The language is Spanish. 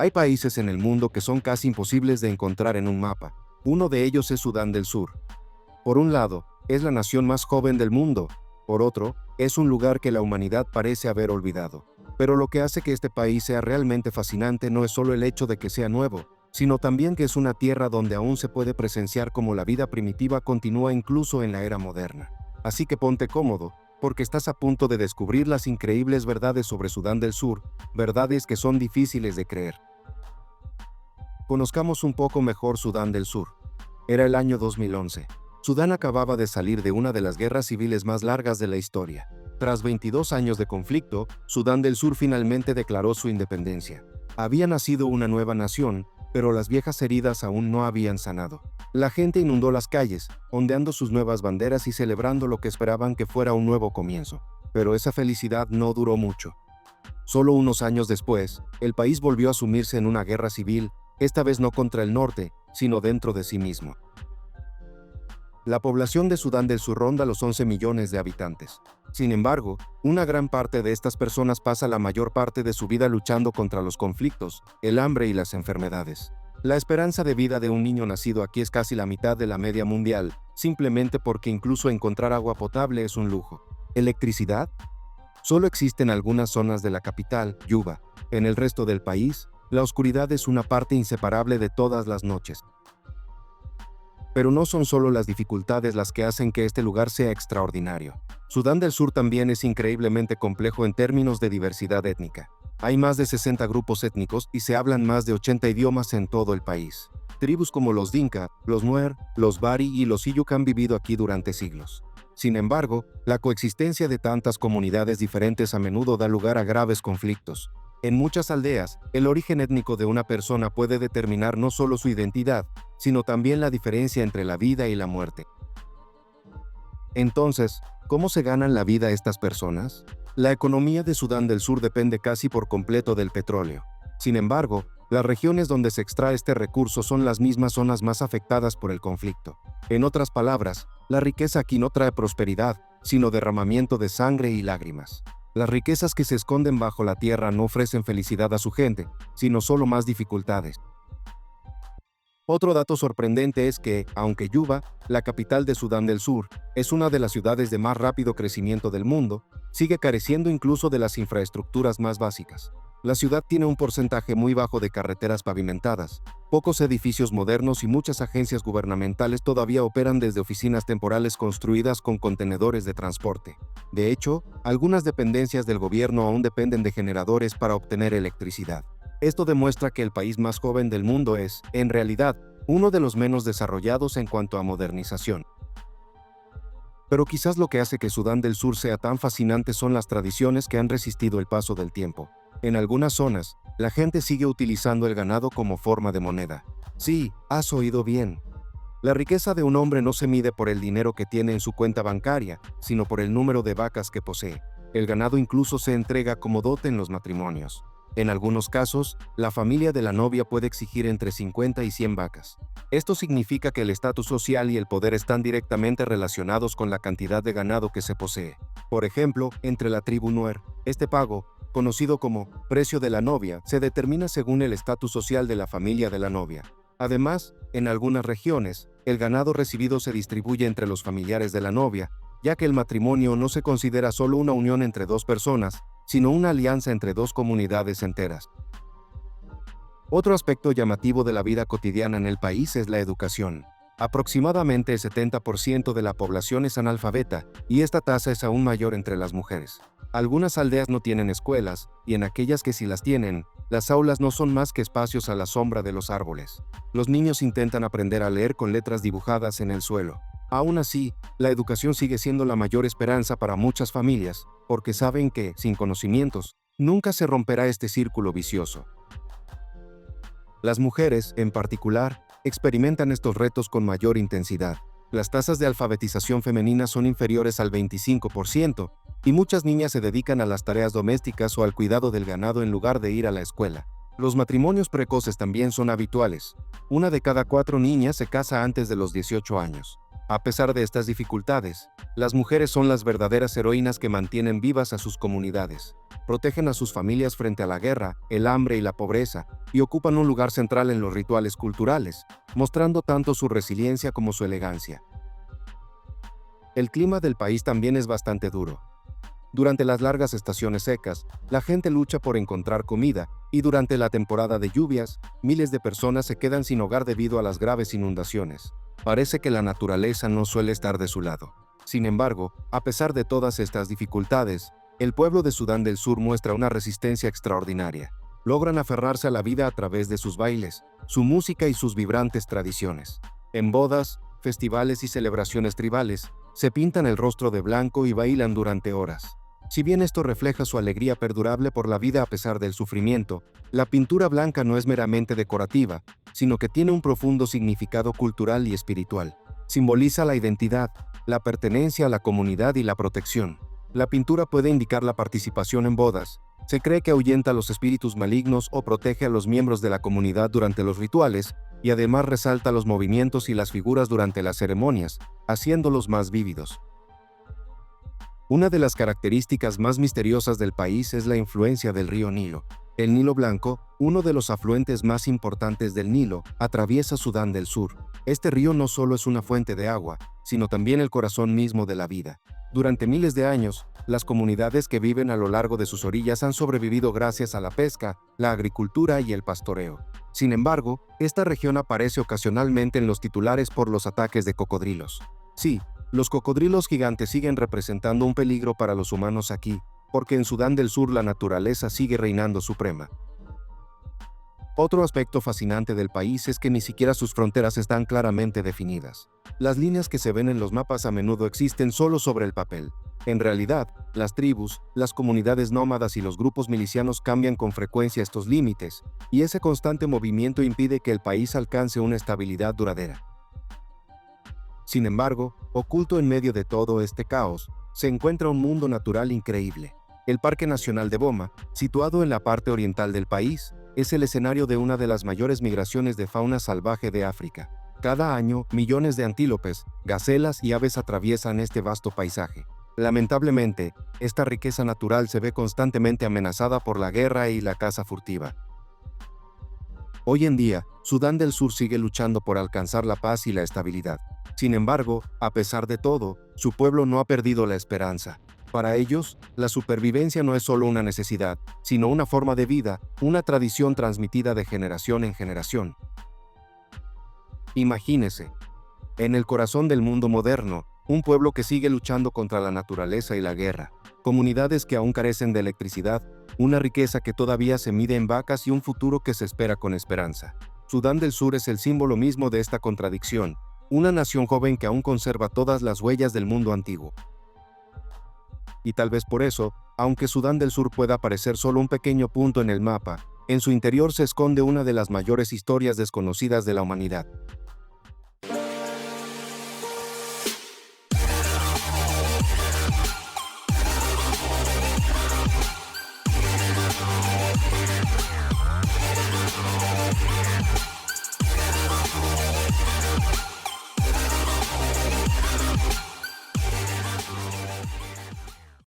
Hay países en el mundo que son casi imposibles de encontrar en un mapa. Uno de ellos es Sudán del Sur. Por un lado, es la nación más joven del mundo. Por otro, es un lugar que la humanidad parece haber olvidado. Pero lo que hace que este país sea realmente fascinante no es solo el hecho de que sea nuevo, sino también que es una tierra donde aún se puede presenciar cómo la vida primitiva continúa incluso en la era moderna. Así que ponte cómodo, porque estás a punto de descubrir las increíbles verdades sobre Sudán del Sur, verdades que son difíciles de creer. Conozcamos un poco mejor Sudán del Sur. Era el año 2011. Sudán acababa de salir de una de las guerras civiles más largas de la historia. Tras 22 años de conflicto, Sudán del Sur finalmente declaró su independencia. Había nacido una nueva nación, pero las viejas heridas aún no habían sanado. La gente inundó las calles, ondeando sus nuevas banderas y celebrando lo que esperaban que fuera un nuevo comienzo. Pero esa felicidad no duró mucho. Solo unos años después, el país volvió a sumirse en una guerra civil, esta vez no contra el norte, sino dentro de sí mismo. La población de Sudán del Sur ronda los 11 millones de habitantes. Sin embargo, una gran parte de estas personas pasa la mayor parte de su vida luchando contra los conflictos, el hambre y las enfermedades. La esperanza de vida de un niño nacido aquí es casi la mitad de la media mundial, simplemente porque incluso encontrar agua potable es un lujo. ¿Electricidad? Solo existe en algunas zonas de la capital, Yuba. En el resto del país, la oscuridad es una parte inseparable de todas las noches. Pero no son solo las dificultades las que hacen que este lugar sea extraordinario. Sudán del Sur también es increíblemente complejo en términos de diversidad étnica. Hay más de 60 grupos étnicos y se hablan más de 80 idiomas en todo el país. Tribus como los Dinka, los Nuer, los Bari y los Iyuk han vivido aquí durante siglos. Sin embargo, la coexistencia de tantas comunidades diferentes a menudo da lugar a graves conflictos. En muchas aldeas, el origen étnico de una persona puede determinar no solo su identidad, sino también la diferencia entre la vida y la muerte. Entonces, ¿cómo se ganan la vida estas personas? La economía de Sudán del Sur depende casi por completo del petróleo. Sin embargo, las regiones donde se extrae este recurso son las mismas zonas más afectadas por el conflicto. En otras palabras, la riqueza aquí no trae prosperidad, sino derramamiento de sangre y lágrimas. Las riquezas que se esconden bajo la tierra no ofrecen felicidad a su gente, sino solo más dificultades. Otro dato sorprendente es que, aunque Yuba, la capital de Sudán del Sur, es una de las ciudades de más rápido crecimiento del mundo, sigue careciendo incluso de las infraestructuras más básicas. La ciudad tiene un porcentaje muy bajo de carreteras pavimentadas, pocos edificios modernos y muchas agencias gubernamentales todavía operan desde oficinas temporales construidas con contenedores de transporte. De hecho, algunas dependencias del gobierno aún dependen de generadores para obtener electricidad. Esto demuestra que el país más joven del mundo es, en realidad, uno de los menos desarrollados en cuanto a modernización. Pero quizás lo que hace que Sudán del Sur sea tan fascinante son las tradiciones que han resistido el paso del tiempo. En algunas zonas, la gente sigue utilizando el ganado como forma de moneda. Sí, has oído bien. La riqueza de un hombre no se mide por el dinero que tiene en su cuenta bancaria, sino por el número de vacas que posee. El ganado incluso se entrega como dote en los matrimonios. En algunos casos, la familia de la novia puede exigir entre 50 y 100 vacas. Esto significa que el estatus social y el poder están directamente relacionados con la cantidad de ganado que se posee. Por ejemplo, entre la tribu Nuer, este pago, conocido como precio de la novia, se determina según el estatus social de la familia de la novia. Además, en algunas regiones, el ganado recibido se distribuye entre los familiares de la novia, ya que el matrimonio no se considera solo una unión entre dos personas, sino una alianza entre dos comunidades enteras. Otro aspecto llamativo de la vida cotidiana en el país es la educación. Aproximadamente el 70% de la población es analfabeta, y esta tasa es aún mayor entre las mujeres. Algunas aldeas no tienen escuelas, y en aquellas que sí las tienen, las aulas no son más que espacios a la sombra de los árboles. Los niños intentan aprender a leer con letras dibujadas en el suelo. Aún así, la educación sigue siendo la mayor esperanza para muchas familias, porque saben que, sin conocimientos, nunca se romperá este círculo vicioso. Las mujeres, en particular, experimentan estos retos con mayor intensidad. Las tasas de alfabetización femenina son inferiores al 25%, y muchas niñas se dedican a las tareas domésticas o al cuidado del ganado en lugar de ir a la escuela. Los matrimonios precoces también son habituales. Una de cada 4 niñas se casa antes de los 18 años. A pesar de estas dificultades, las mujeres son las verdaderas heroínas que mantienen vivas a sus comunidades, protegen a sus familias frente a la guerra, el hambre y la pobreza, y ocupan un lugar central en los rituales culturales, mostrando tanto su resiliencia como su elegancia. El clima del país también es bastante duro. Durante las largas estaciones secas, la gente lucha por encontrar comida, y durante la temporada de lluvias, miles de personas se quedan sin hogar debido a las graves inundaciones. Parece que la naturaleza no suele estar de su lado. Sin embargo, a pesar de todas estas dificultades, el pueblo de Sudán del Sur muestra una resistencia extraordinaria. Logran aferrarse a la vida a través de sus bailes, su música y sus vibrantes tradiciones. En bodas, festivales y celebraciones tribales, se pintan el rostro de blanco y bailan durante horas. Si bien esto refleja su alegría perdurable por la vida a pesar del sufrimiento, la pintura blanca no es meramente decorativa, sino que tiene un profundo significado cultural y espiritual. Simboliza la identidad, la pertenencia a la comunidad y la protección. La pintura puede indicar la participación en bodas. Se cree que ahuyenta a los espíritus malignos o protege a los miembros de la comunidad durante los rituales, y además resalta los movimientos y las figuras durante las ceremonias, haciéndolos más vívidos. Una de las características más misteriosas del país es la influencia del río Nilo. El Nilo Blanco, uno de los afluentes más importantes del Nilo, atraviesa Sudán del Sur. Este río no solo es una fuente de agua, sino también el corazón mismo de la vida. Durante miles de años, las comunidades que viven a lo largo de sus orillas han sobrevivido gracias a la pesca, la agricultura y el pastoreo. Sin embargo, esta región aparece ocasionalmente en los titulares por los ataques de cocodrilos. Sí, los cocodrilos gigantes siguen representando un peligro para los humanos aquí, porque en Sudán del Sur la naturaleza sigue reinando suprema. Otro aspecto fascinante del país es que ni siquiera sus fronteras están claramente definidas. Las líneas que se ven en los mapas a menudo existen solo sobre el papel. En realidad, las tribus, las comunidades nómadas y los grupos milicianos cambian con frecuencia estos límites, y ese constante movimiento impide que el país alcance una estabilidad duradera. Sin embargo, oculto en medio de todo este caos, se encuentra un mundo natural increíble. El Parque Nacional de Boma, situado en la parte oriental del país, es el escenario de una de las mayores migraciones de fauna salvaje de África. Cada año, millones de antílopes, gacelas y aves atraviesan este vasto paisaje. Lamentablemente, esta riqueza natural se ve constantemente amenazada por la guerra y la caza furtiva. Hoy en día, Sudán del Sur sigue luchando por alcanzar la paz y la estabilidad. Sin embargo, a pesar de todo, su pueblo no ha perdido la esperanza. Para ellos, la supervivencia no es solo una necesidad, sino una forma de vida, una tradición transmitida de generación en generación. Imagínese, en el corazón del mundo moderno, un pueblo que sigue luchando contra la naturaleza y la guerra, comunidades que aún carecen de electricidad, una riqueza que todavía se mide en vacas y un futuro que se espera con esperanza. Sudán del Sur es el símbolo mismo de esta contradicción, una nación joven que aún conserva todas las huellas del mundo antiguo. Y tal vez por eso, aunque Sudán del Sur pueda parecer solo un pequeño punto en el mapa, en su interior se esconde una de las mayores historias desconocidas de la humanidad.